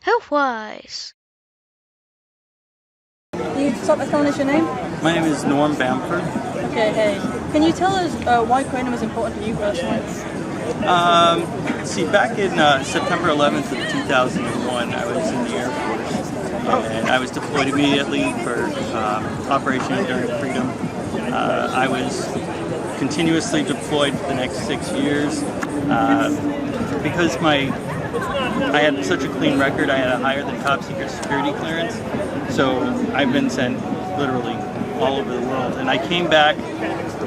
Health Wyze. Can you start by telling us your name? My name is Norman Bamford. Okay, hey. Can you tell us why Kratom is important to you personally? See, back in September 11th of 2001, I was in the Air Force, and I was deployed immediately for Operation Enduring Freedom. I was continuously deployed for the next 6 years. Because I had such a clean record, I had a higher than top secret security clearance, so I've been sent literally all over the world. And I came back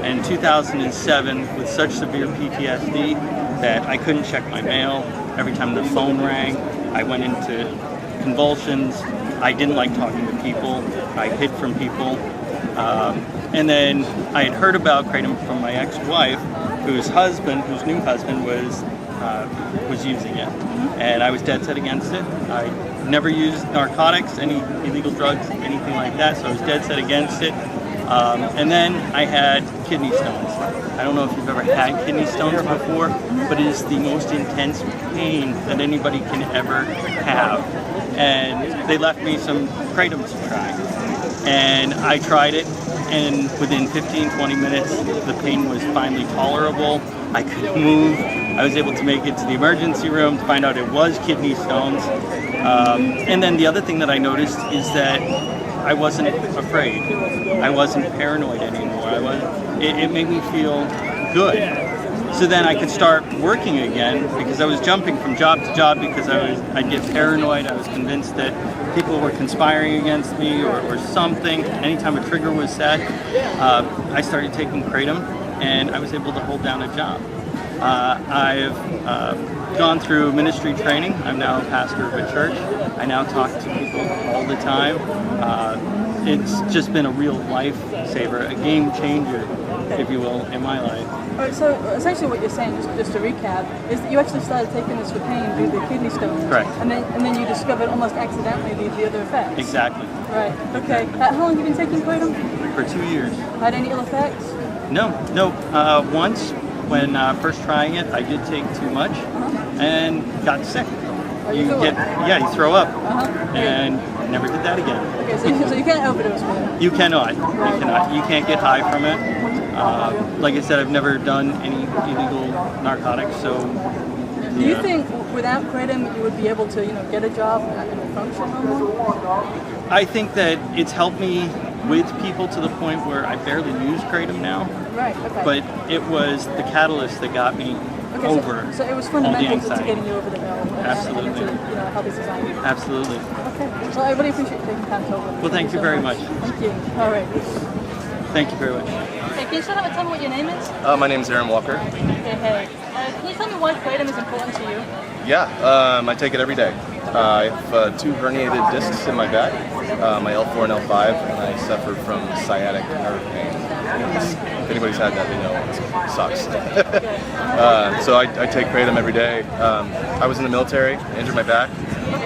in 2007 with such severe PTSD that I couldn't check my mail. Every time the phone rang, I went into convulsions. I didn't like talking to people. I hid from people. And then I had heard about Kratom from my ex-wife, whose new husband was using it. And I was dead set against it. I never used narcotics, any illegal drugs, anything like that, so I was dead set against it. And then I had kidney stones. I don't know if you've ever had kidney stones before, but it is the most intense pain that anybody can ever have. And they left me some Kratom to try. And I tried it, and within 15-20 minutes, the pain was finally tolerable. I could move. I was able to make it to the emergency room to find out it was kidney stones. And then the other thing that I noticed is that I wasn't afraid. I wasn't paranoid anymore. It made me feel good. So then I could start working again, because I was jumping from job to job because I'd get paranoid. I was convinced that people were conspiring against me or something. Anytime a trigger was set, I started taking Kratom, and I was able to hold down a job. I've gone through ministry training. I'm now a pastor of a church. I now talk to people all the time. It's just been a real lifesaver, a game changer, if you will, in my life. All right, so essentially what you're saying, just to recap, is that you actually started taking this for pain due to the kidney stones. Correct. And then you discovered almost accidentally the other effects. Exactly. Right, okay. How long have you been taking Kratom? For 2 years. Had any ill effects? No. Once, when first trying it, I did take too much and got sick. You throw up, and never did that again. Okay, so you can't overdose with it? You cannot. You can't get high from it. Like I said, I've never done any illegal narcotics, so. Do you think without Kratom you would be able to, get a job and function normal? I think that it's helped me with people to the point where I barely use Kratom now. Right. Okay. But it was the catalyst that got me over. So it was all the fundamental to anxiety. getting you over the hill. Absolutely. And into, a healthy society. Absolutely. Okay. Well, I really appreciate you taking time to talk. Well, thank you very much. Thank you. All right. Thank you very much. Okay, can you start out by telling me what your name is? My name is Aaron Walker. Okay, hey. Can you tell me why Kratom is important to you? Yeah, I take it every day. I have 2 herniated discs in my back, my L4 and L5, and I suffer from sciatic nerve pain. If anybody's had that, they know it sucks. So I take Kratom every day. I was in the military, injured my back,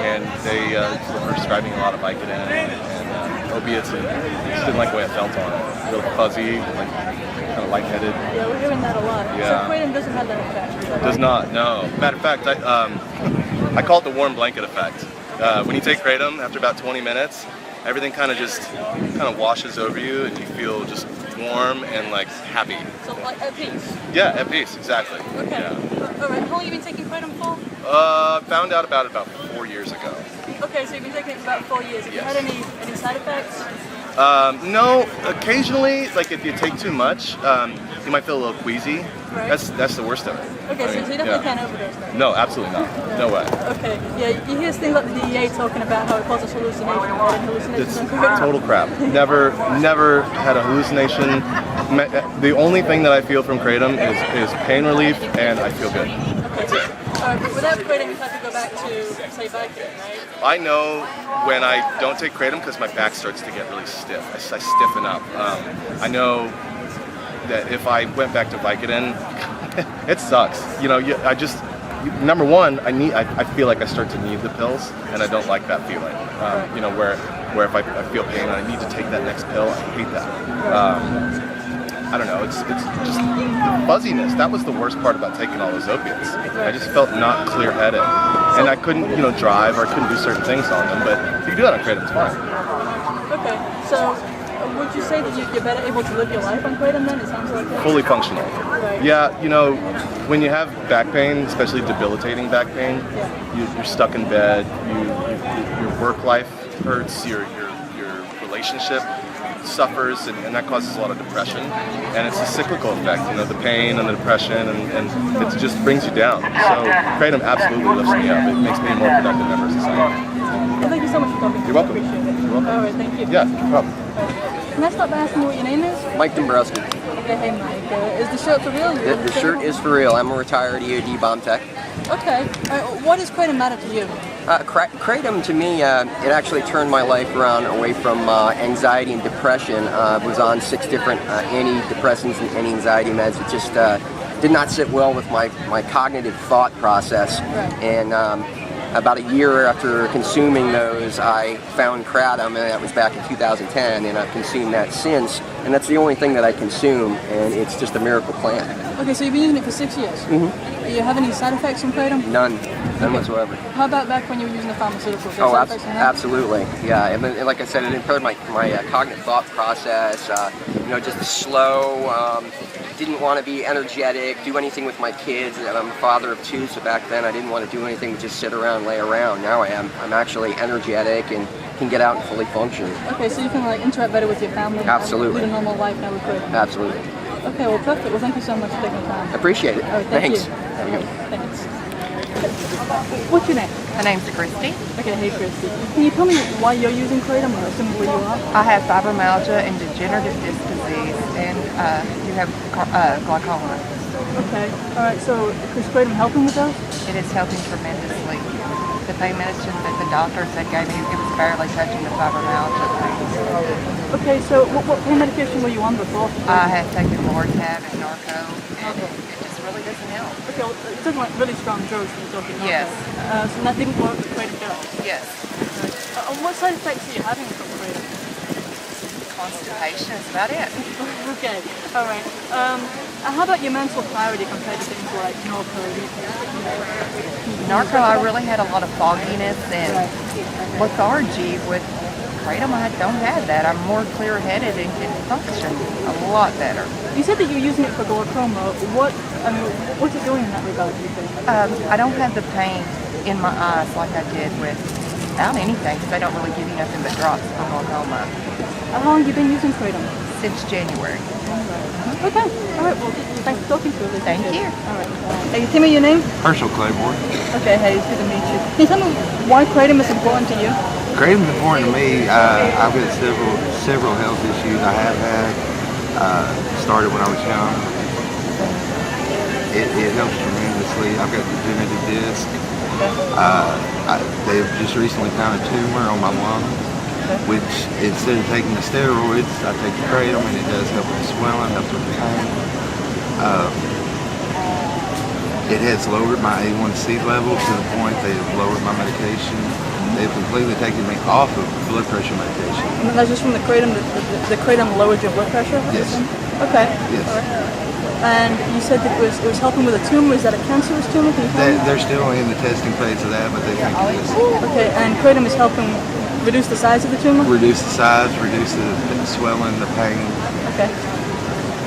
and they were prescribing a lot of Vicodin and opiates, and I just didn't like the way I felt on it. Real fuzzy, kind of lightheaded. Yeah, we're hearing that a lot. Yeah. So Kratom doesn't have that effect. Does not, no. Matter of fact, I call it the warm blanket effect. When you take Kratom, after about 20 minutes, everything kind of washes over you, and you feel just warm and happy. So like at peace? Yeah, at peace, exactly. Okay. Yeah. All right. How long have you been taking Kratom for? Found out about it about 4 years ago. Okay, so you've been taking it for about 4 years. Have you had any side effects? No, occasionally, if you take too much, you might feel a little queasy. Right. That's the worst of it. Okay, so you definitely can't overdose then? No, absolutely not. No way. Okay, yeah, you hear things like the D.E.A. talking about how it causes hallucinations. It's total crap. Never had a hallucination. The only thing that I feel from Kratom is pain relief, and I feel good. That's it. But without Kratom, you have to go back to, say, Vicodin, right? I know when I don't take Kratom because my back starts to get really stiff. I stiffen up. I know that if I went back to Vicodin, it sucks. Number one, I feel like I start to need the pills, and I don't like that feeling. Where if I feel pain and I need to take that next pill, I hate that. I don't know, it's just the fuzziness. That was the worst part about taking all those opiates. I just felt not clear-headed. And I couldn't, drive or I couldn't do certain things on them, but if you do that on Kratom, it's fine. Okay, so would you say that you're better able to live your life on Kratom then? It sounds like that. Fully functional. Right. Yeah, when you have back pain, especially debilitating back pain, you're stuck in bed, your work life hurts, your relationship suffers, and that causes a lot of depression. And it's a cyclical effect, the pain and the depression, and it just brings you down. So Kratom absolutely lifts me up. It makes me a more productive member of society. Well, thank you so much for talking to me. You're welcome. Appreciate it. You're welcome. All right, thank you. Yeah, no problem. Can I start by asking what your name is? Mike Dombrowski. Okay, hey Mike. Is the shirt for real? The shirt is for real. I'm a retired EOD bomb tech. Okay. What does Kratom matter to you? Kratom to me, it actually turned my life around away from anxiety and depression. I was on 6 different antidepressants and anti-anxiety meds. It just did not sit well with my cognitive thought process. Right. And about a year after consuming those, I found Kratom, and that was back in 2010, and I've consumed that since. And that's the only thing that I consume, and it's just a miracle plant. Okay, so you've been using it for 6 years. Mm-hmm. Do you have any side effects from Kratom? None whatsoever. How about back when you were using the pharmaceuticals? Oh, absolutely. Yeah, and then, like I said, it impaired my cognitive thought process. Just slow. Didn't want to be energetic, do anything with my kids. I'm a father of 2, so back then I didn't want to do anything but just sit around, lay around. Now I'm actually energetic and can get out and fully function. Okay, so you can interact better with your family. Absolutely. Lead a normal life now with Kratom. Absolutely. Okay, well, perfect. Well, thank you so much for taking the time. Appreciate it. All right, Thanks. You. Have a good one. Thanks. What's your name? My name's Kristie. Okay, hey Kristie. Can you tell me why you're using Kratom or where you are? I have fibromyalgia and degenerative disc disease, and you have glaucoma. Okay. All right. So is Kratom helping with those? It is helping tremendously. The pain medicine that the doctors had gave me, it was barely touching the fibromyalgia pain. Okay. So what pain medication were you on before? I had taken Lortab and Narco, and it just really doesn't help. Okay. Well, it doesn't like really strong drugs when you're talking. Yes. So that didn't work with Kratom does? Yes. What side effects are you having from Kratom? Constipation is about it. Okay. All right. How about your mental clarity compared to things like Norco? Narco, I really had a lot of fogginess and lethargy. With Kratom, I don't have that. I'm more clear-headed and can function a lot better. You said that you're using it for glaucoma. What's it doing in that regard, do you think? I don't have the pain in my eyes like I did without anything, because they don't really give you nothing but drops for glaucoma. How long have you been using Kratom? Since January. Okay. All right. Well, thanks for talking to us. Thank you. All right. Hey, tell me your name. Herschel Clayborn. Okay. Hey, it's good to meet you. Can you tell me why Kratom is important to you? Kratom's important to me. I've got several health issues I have had. Started when I was young. It helps tremendously. I've got degenerative disc. They've just recently found a tumor on my lung, which instead of taking the steroids, I take the Kratom, and it does help with the swelling, helps with the pain. It has lowered my A1C levels to the point they've lowered my medication. They've completely taken me off of blood pressure medication. And that's just from the Kratom. The Kratom lowered your blood pressure? Yes. Okay. Yes. All right. And you said that it was helping with a tumor. Is that a cancerous tumor? Can you tell me? They're still in the testing phase of that, but they think it is. Okay. And Kratom is helping reduce the size of the tumor? Reduce the size, reduce the swelling, the pain. Okay.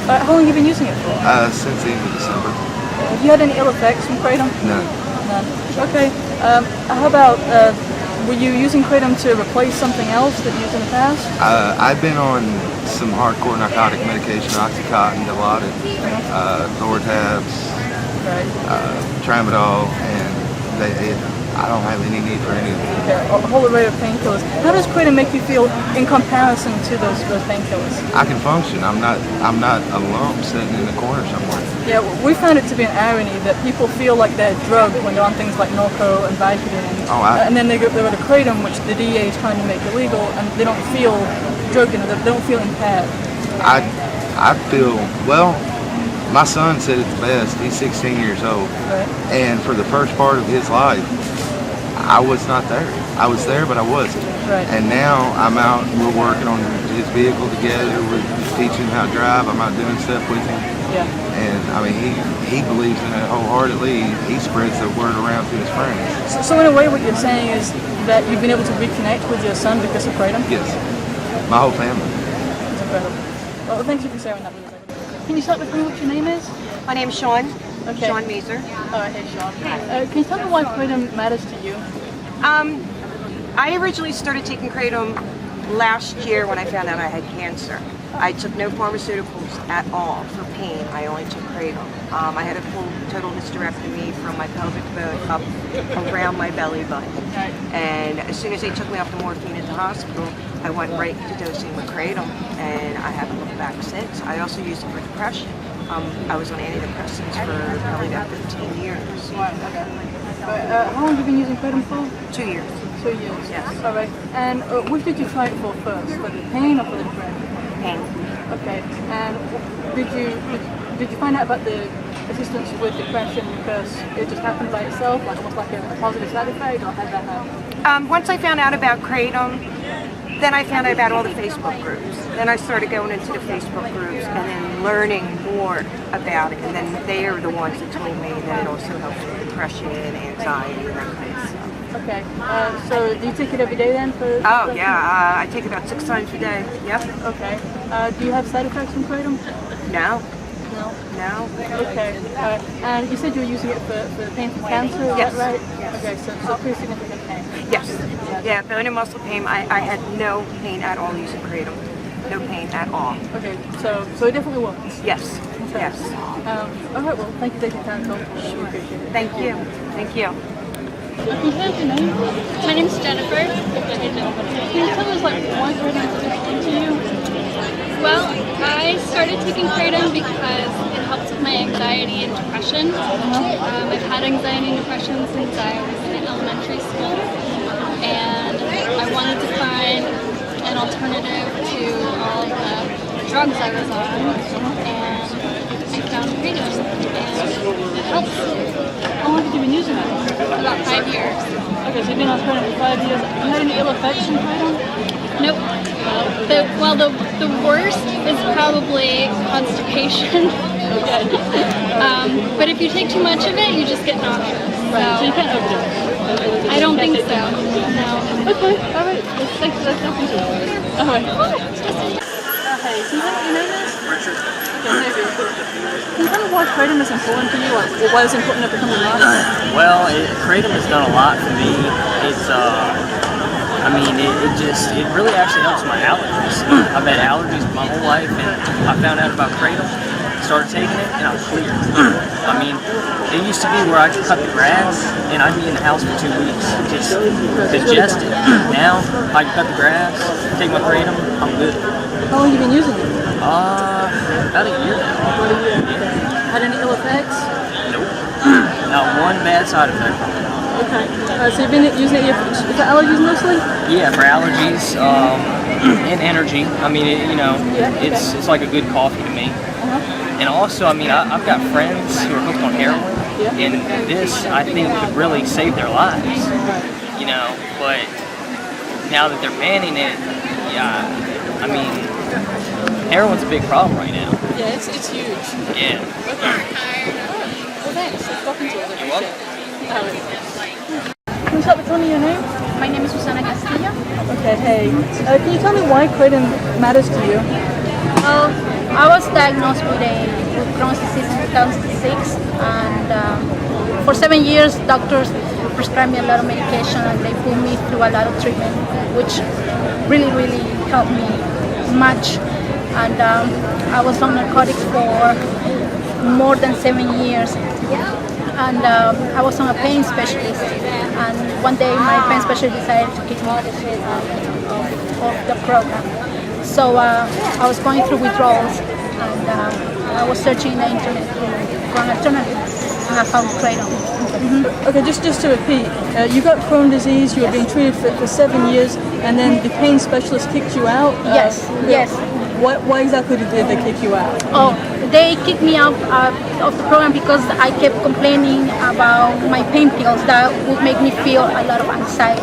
How long have you been using it for? Since the end of December. Have you had any ill effects from Kratom? None. None. Okay. How about, were you using Kratom to replace something else that you used in the past? I've been on some hardcore narcotic medication, Oxycontin, Dilaudid, Lortabs, Tramadol, and I don't have any need for any of them. Okay, a whole array of painkillers. How does Kratom make you feel in comparison to those painkillers? I can function. I'm not a lump sitting in the corner somewhere. Yeah, we found it to be an irony that people feel like they're drugged when they're on things like Norco and Vicodin. And then they go to Kratom, which the D.E.A is trying to make illegal, and they don't feel drugged, they don't feel impaired. I feel, well, my son said it the best. He's 16 years old. Right. And for the first part of his life, I was not there. I was there, but I wasn't. Right. And now I'm out. We're working on his vehicle together. We're teaching him how to drive. I'm out doing stuff with him. Yeah. And I mean, he believes in it wholeheartedly. He spreads the word around to his friends. So in a way, what you're saying is that you've been able to reconnect with your son because of Kratom? Yes. My whole family. That's incredible. Well, thank you for sharing that with us. Can you start with me what your name is? My name's Shawn. Okay. Shawn Meeser. Hey, Shawn. Can you tell me why Kratom matters to you? I originally started taking Kratom last year when I found out I had cancer. I took no pharmaceuticals at all for pain. I only took Kratom. I had a full total hysterectomy from my pelvic bone up around my belly button. And as soon as they took me off the morphine at the hospital, I went right to dosing with Kratom, and I haven't looked back since. I also used it for depression. I was on antidepressants for probably about 15 years. How long have you been using Kratom for? 2 years. 2 years. Yes. All right. And what did you try it for first? For the pain or for the depression? Pain. Okay. And did you find out about the assistance with depression because it just happened by itself, like almost like a positive side effect, or had that happen? Once I found out about Kratom, then I found out about all the Facebook groups. Then I started going into the Facebook groups and then learning more about it. And then they are the ones that told me that it also helps with depression, anxiety, and that kind of stuff. Okay. So do you take it every day then? Oh yeah, I take it about 6 times a day. Yep. Okay. Do you have side effects from Kratom? No. No. No. Okay. And you said you were using it for pain from cancer, is Yes. that right? Yes. Okay, so pretty significant pain. Yes. Yeah, bone and muscle pain. I had no pain at all using Kratom. No pain at all. Okay, so it definitely works. Yes. Okay. Yes. All right, well, thank you for taking time to talk. Sure. Appreciate it. Thank you. Thank you. Can you tell us your name? My name's Jennifer. Can you tell us, like, why Kratom is interesting to you? Well, I started taking Kratom because it helps with my anxiety and depression. I've had anxiety and depression since I was in elementary school, and I wanted to find an alternative to all the drugs I was on, and I found Kratom, and it helps. How long have you been using it? About 5 years. Okay, so you've been on Kratom for 5 years. Have you had any ill effects from Kratom? Nope. The worst is probably constipation. But if you take too much of it, you just get nauseous. Right, so you can't overdose. I don't think so. No. Okay, all right. Thanks for that. All right. Hey, can you tell me what your name is? Richard. Okay, maybe. Can you tell me why Kratom is important to you, or why it's important to become a marketer? Well, Kratom has done a lot for me. It's I mean, it really actually helps my allergies. I've had allergies my whole life, and I found out about Kratom, started taking it, and I'm clear. I mean, it used to be where I could cut the grass, and I'd be in the house for 2 weeks, just congested. Now, I can cut the grass, take my Kratom, I'm good. How long have you been using it? About a year now. Had any ill effects? Nope. Not one bad side effect. Okay. So you've been using it for allergies mostly? Yeah, for allergies and energy. I mean, it's like a good coffee to me. And also, I mean, I've got friends who are hooked on heroin, and this, I think, could really save their lives. You know, but now that they're banning it, yeah, I mean, heroin's a big problem right now. Yeah, it's huge. Yeah. Well, thanks. It's talking to us. You're welcome. Can you start with telling me your name? My name is Susana Castillo. Okay, hey. Can you tell me why Kratom matters to you? Well, I was diagnosed with Crohn's disease in 2006, and for 7 years, doctors prescribed me a lot of medication, and they put me through a lot of treatment, which really, really helped me much. And I was on narcotics for more than 7 years. And I was on a pain specialist, and one day my pain specialist decided to kick me off the program. So I was going through withdrawals, and I was searching the internet for an alternative, and I found Kratom. Okay, just to repeat, you got Crohn's disease, you were being treated for 7 years, and then the pain specialist kicked you out? Yes. Why exactly did they kick you out? Oh, they kicked me out of the program because I kept complaining about my pain pills that would make me feel a lot of anxiety.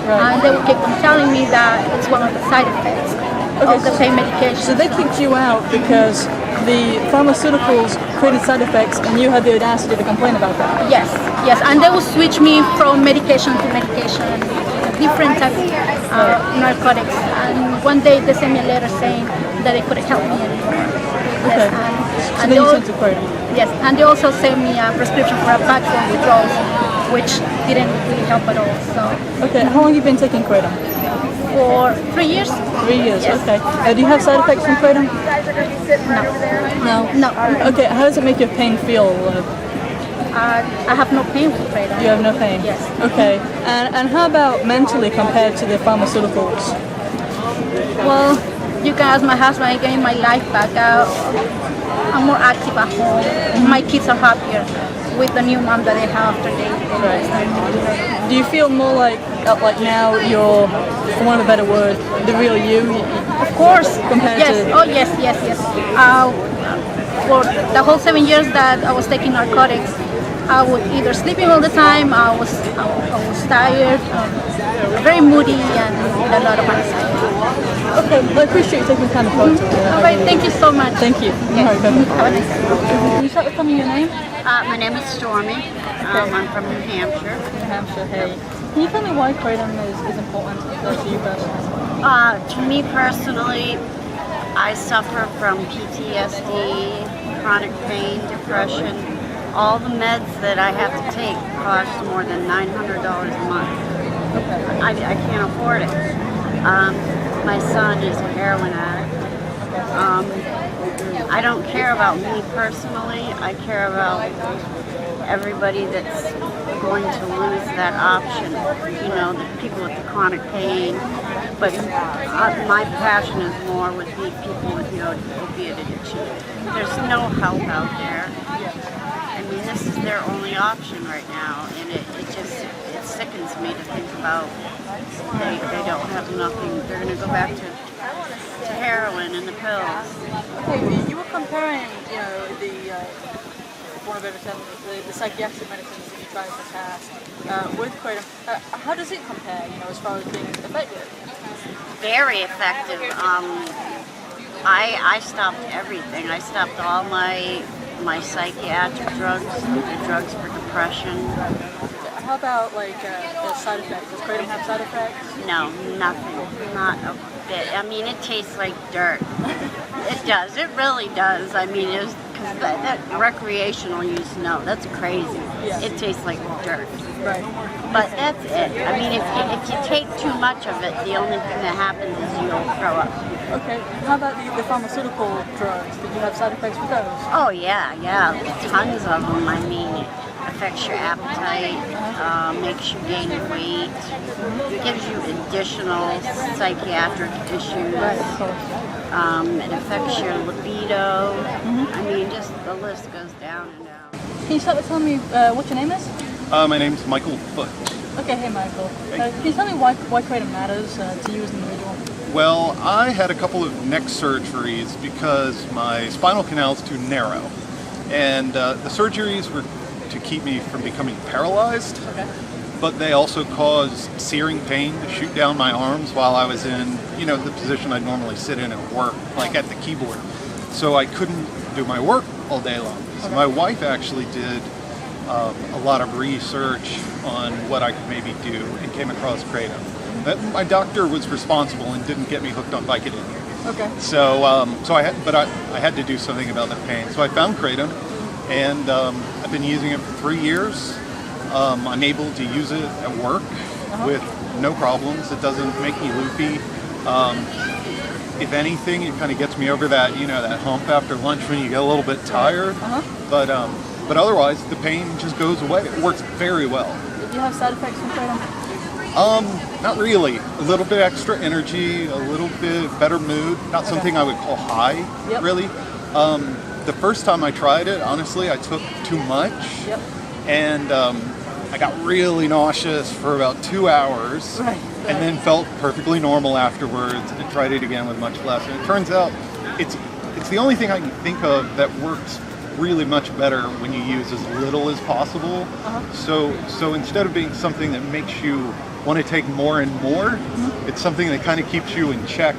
Right. And they would keep on telling me that it's one of the side effects of the pain medication. So they kicked you out because the pharmaceuticals created side effects and you had the audacity to complain about that? Yes, and they would switch me from medication to medication, different types of narcotics. And one day they sent me a letter saying that they couldn't help me anymore. Okay. Yes, so then you sent to Kratom? Yes, and they also sent me a prescription for a patch for withdrawals, which didn't really help at all. So. Okay, how long have you been taking Kratom? For 3 years. 3 years, yes. Okay. Do you have side effects from Kratom? No. Okay, how does it make your pain feel? I have no pain with Kratom. You have no pain? Yes. Okay, and how about mentally compared to the pharmaceuticals? Well, you can ask my husband, I gained my life back. I'm more active at home. Mm-hmm. My kids are happier with the new mom that they have after they Right. Do you feel more like now you're, for want of a better word, the real you? Of course. Compared to... Oh, yes. For the whole 7 years that I was taking narcotics, I was either sleeping all the time, I was tired, very moody, and a lot of anxiety. Okay, I appreciate you taking time to talk to me. All right, thank you so much. Thank you. Yes. All right, bye-bye. Have a nice day. Can you start with telling me your name? My name is Stormy. I'm from New Hampshire. New Hampshire, hey. Can you tell me why Kratom is important to you personally? To me personally, I suffer from PTSD, chronic pain, depression. All the meds that I have to take cost more than $900 a month. Okay. I can't afford it. My son is a heroin addict. I don't care about me personally. I care about everybody that's going to lose that option. You know, the people with the chronic pain. But my passion is more with the people with the opiate addiction. There's no help out there. I mean, this is their only option right now, and it sickens me to think about they don't have nothing. They're going to go back to heroin and the pills. Okay, you were comparing, the psychiatric medicines that you tried in the past with Kratom. How does it compare, as far as being effective? Very effective. I stopped everything. I stopped all my psychiatric drugs, the drugs for depression. How about the side effects? Does Kratom have side effects? No, nothing. Not a bit. I mean, it tastes like dirt. It does. It really does. I mean, it was because that recreational use. No, that's crazy. Yeah. It tastes like dirt. Right. But that's it. I mean, if you take too much of it, the only thing that happens is you'll throw up. Okay. How about the pharmaceutical drugs? Did you have side effects with those? Oh yeah, tons of them. I mean, it affects your appetite, makes you gain weight, gives you additional psychiatric issues. Right, of course. It affects your libido. I mean, just the list goes down and down. Can you start with telling me what your name is? My name's Michael Foote. Okay, hey Michael. Can you tell me why Kratom matters to you as an individual? Well, I had a couple of neck surgeries because my spinal canal is too narrow. And the surgeries were to keep me from becoming paralyzed, but they also caused searing pain to shoot down my arms while I was in, the position I'd normally sit in and work, like at the keyboard. So I couldn't do my work all day long. So my wife actually did a lot of research on what I could maybe do and came across Kratom. My doctor was responsible and didn't get me hooked on Vicodin. Okay. So, I had to do something about the pain. So I found Kratom, and I've been using it for 3 years. I'm able to use it at work with no problems. It doesn't make me loopy. If anything, it kind of gets me over that, that hump after lunch when you get a little bit tired. But otherwise, the pain just goes away. It works very well. Did you have side effects from Kratom? Not really. A little bit extra energy, a little bit better mood. Not something I would call high, really. The first time I tried it, honestly, I took too much. And I got really nauseous for about 2 hours. And then felt perfectly normal afterwards and tried it again with much less. And it turns out it's the only thing I can think of that works really much better when you use as little as possible. So instead of being something that makes you want to take more and more, it's something that kind of keeps you in check.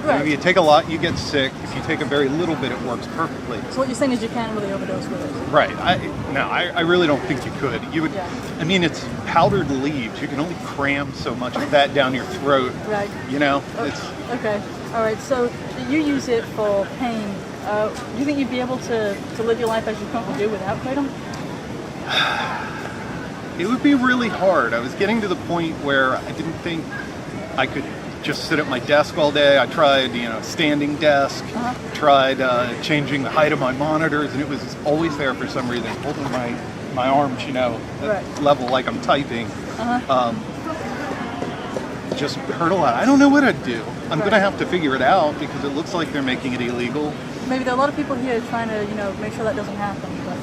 If you take a lot, you get sick. If you take a very little bit, it works perfectly. So what you're saying is you can't really overdose with it? Right. I really don't think you could. You would. I mean, it's powdered leaves. You can only cram so much of that down your throat. Right. You know. Okay. All right. So you use it for pain. Do you think you'd be able to live your life as you currently do without Kratom? It would be really hard. I was getting to the point where I didn't think I could just sit at my desk all day. I tried, standing desk, tried changing the height of my monitors, and it was always there for some reason, holding my arms, at level like I'm typing. Just hurt a lot. I don't know what I'd do. I'm going to have to figure it out because it looks like they're making it illegal. Maybe there are a lot of people here trying to, make sure that doesn't happen, but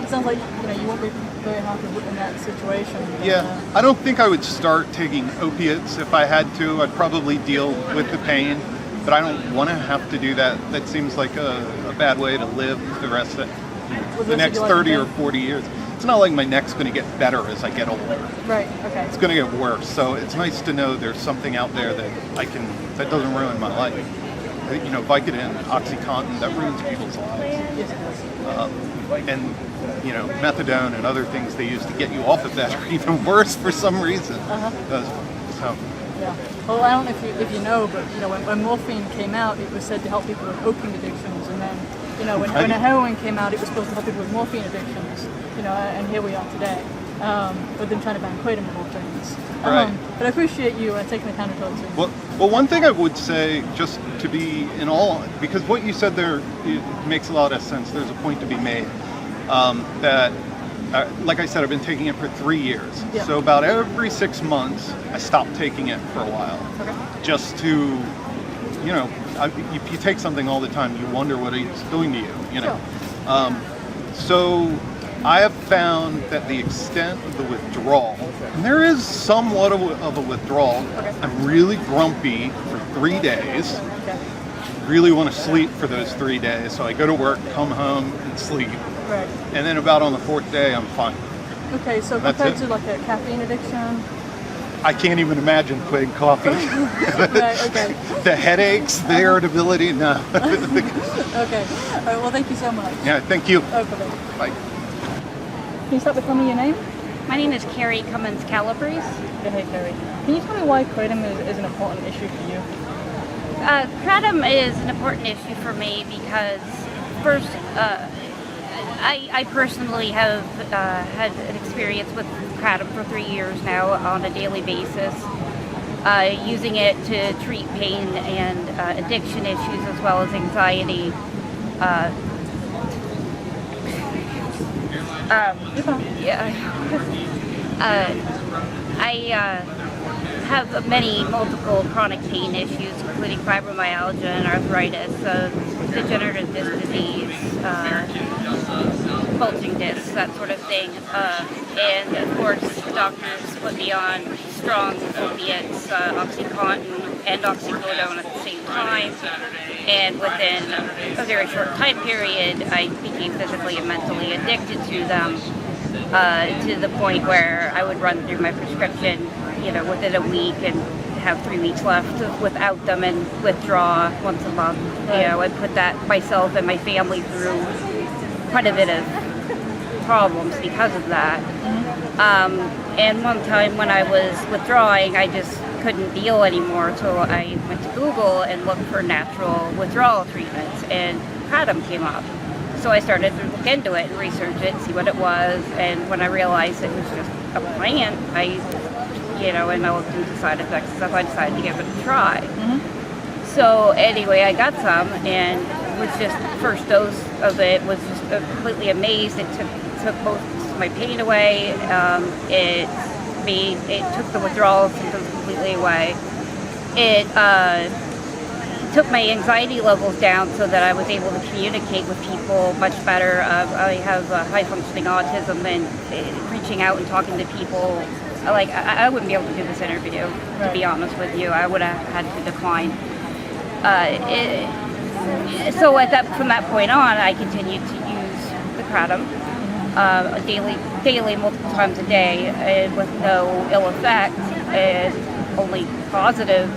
it sounds like, you won't be very happy in that situation. Yeah, I don't think I would start taking opiates if I had to. I'd probably deal with the pain, but I don't want to have to do that. That seems like a bad way to live the rest of the next 30 or 40 years. It's not like my neck's going to get better as I get older. Right, okay. It's going to get worse, so it's nice to know there's something out there that doesn't ruin my life. Vicodin, OxyContin, that ruins people's lives. Yes, it does. And methadone and other things they use to get you off of that are even worse for some reason. Yeah. Well, I don't know if you know, but when morphine came out, it was said to help people with opium addictions, and then when heroin came out, it was supposed to help people with morphine addictions. And here we are today. With them trying to ban Kratom of all things. But I appreciate you taking the time to talk to me. Well, one thing I would say, just to be in all, because what you said there, it makes a lot of sense. There's a point to be made. That, like I said, I've been taking it for 3 years. Yeah. So about every 6 months, I stopped taking it for a while. Okay. Just to, if you take something all the time, you wonder what it's doing to you, Sure. So I have found that the extent of the withdrawal, and there is somewhat of a withdrawal. I'm really grumpy for 3 days. Really want to sleep for those 3 days. So I go to work, come home, and sleep. Right. And then about on the 4th day, I'm fine. Okay, so compared to like a caffeine addiction? I can't even imagine quitting coffee. Right, okay. The headaches, the irritability, no. Okay. All right, well, thank you so much. Yeah, thank you. Okay. Bye. Can you start with telling me your name? My name is Carrie Cummins Calabrese. Hey, Carrie. Can you tell me why Kratom is an important issue for you? Kratom is an important issue for me because, first, I personally have had an experience with Kratom for 3 years now on a daily basis, using it to treat pain and addiction issues as well as anxiety. I have multiple chronic pain issues, including fibromyalgia and arthritis, degenerative disc disease, bulging discs, that sort of thing. And of course, the doctors put me on strong opiates, OxyContin and oxycodone at the same time. And within a very short time period, I became physically and mentally addicted to them, to the point where I would run through my prescription, within a week and have 3 weeks left without them and withdraw once a month. I put that myself and my family through quite a bit of problems because of that. And one time when I was withdrawing, I just couldn't deal anymore, so I went to Google and looked for natural withdrawal treatments, and Kratom came up. So I started to look into it and research it and see what it was, and when I realized it was just a plant, and I looked into side effects and stuff, I decided to give it a try. So anyway, I got some, and was just the first dose of it was just completely amazed. It took most of my pain away. It took the withdrawal symptoms completely away. It took my anxiety levels down so that I was able to communicate with people much better. I have high functioning autism, and reaching out and talking to people, I wouldn't be able to do this interview, to be honest with you. I would have had to decline. So from that point on, I continued to use the Kratom daily, multiple times a day, and with no ill effect, and only positive,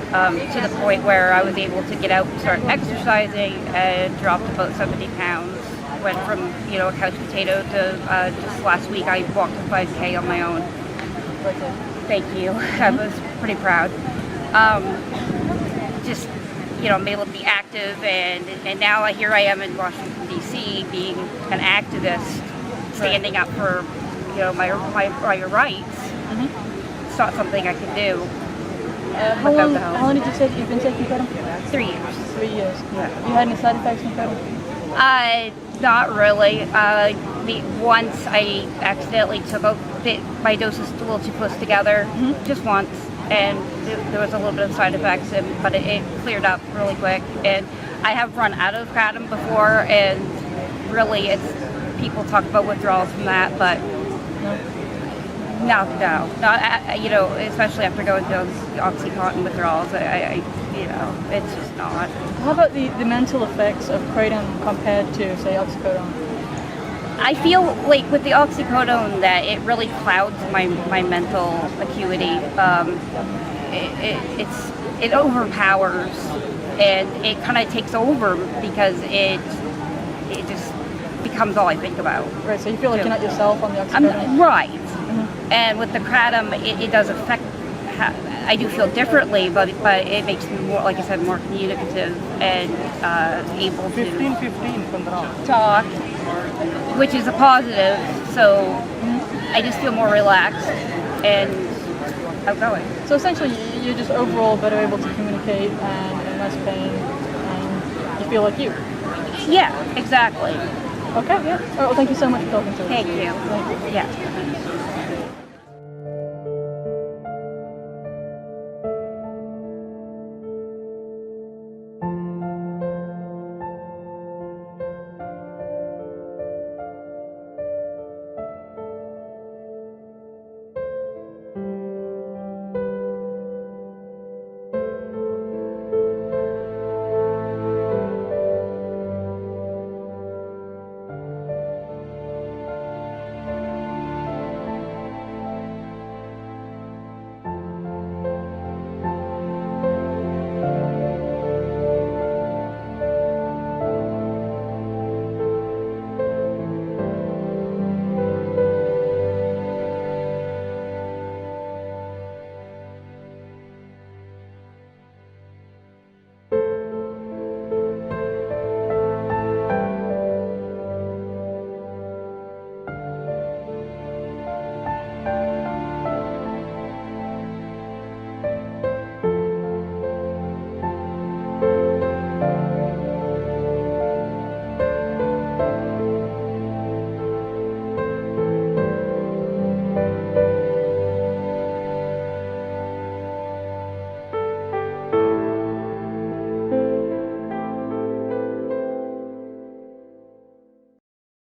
to the point where I was able to get out and start exercising and dropped about 70 pounds. Went from a couch potato to just last week I walked a 5K on my own. Thank you. I was pretty proud. Just I'm able to be active, and now here I am in Washington D.C. being an activist, standing up for my rights. It's not something I can do. How long did you say you've been taking Kratom? 3 years. 3 years. Yeah. Have you had any side effects from Kratom? Not really. Once I accidentally took my doses a little too close together, just once, and there was a little bit of side effects, but it cleared up really quick. And I have run out of Kratom before, and really, people talk about withdrawals from that, but no, especially after going through the OxyContin withdrawals, it's just not. How about the mental effects of Kratom compared to, say, oxycodone? I feel like with the oxycodone that it really clouds my mental acuity. It overpowers, and it kind of takes over because it just becomes all I think about. Right, so you feel like you're not yourself on the oxycodone? Right. And with the Kratom, it does affect. I do feel differently, but it makes me more, like I said, more communicative and able to talk, which is a positive. So I just feel more relaxed and outgoing. So essentially, you're just overall better able to communicate and less pain, and you feel like you. Yeah, exactly. Okay. Yeah. All right, well, thank you so much for talking to us. Thank you. Yeah.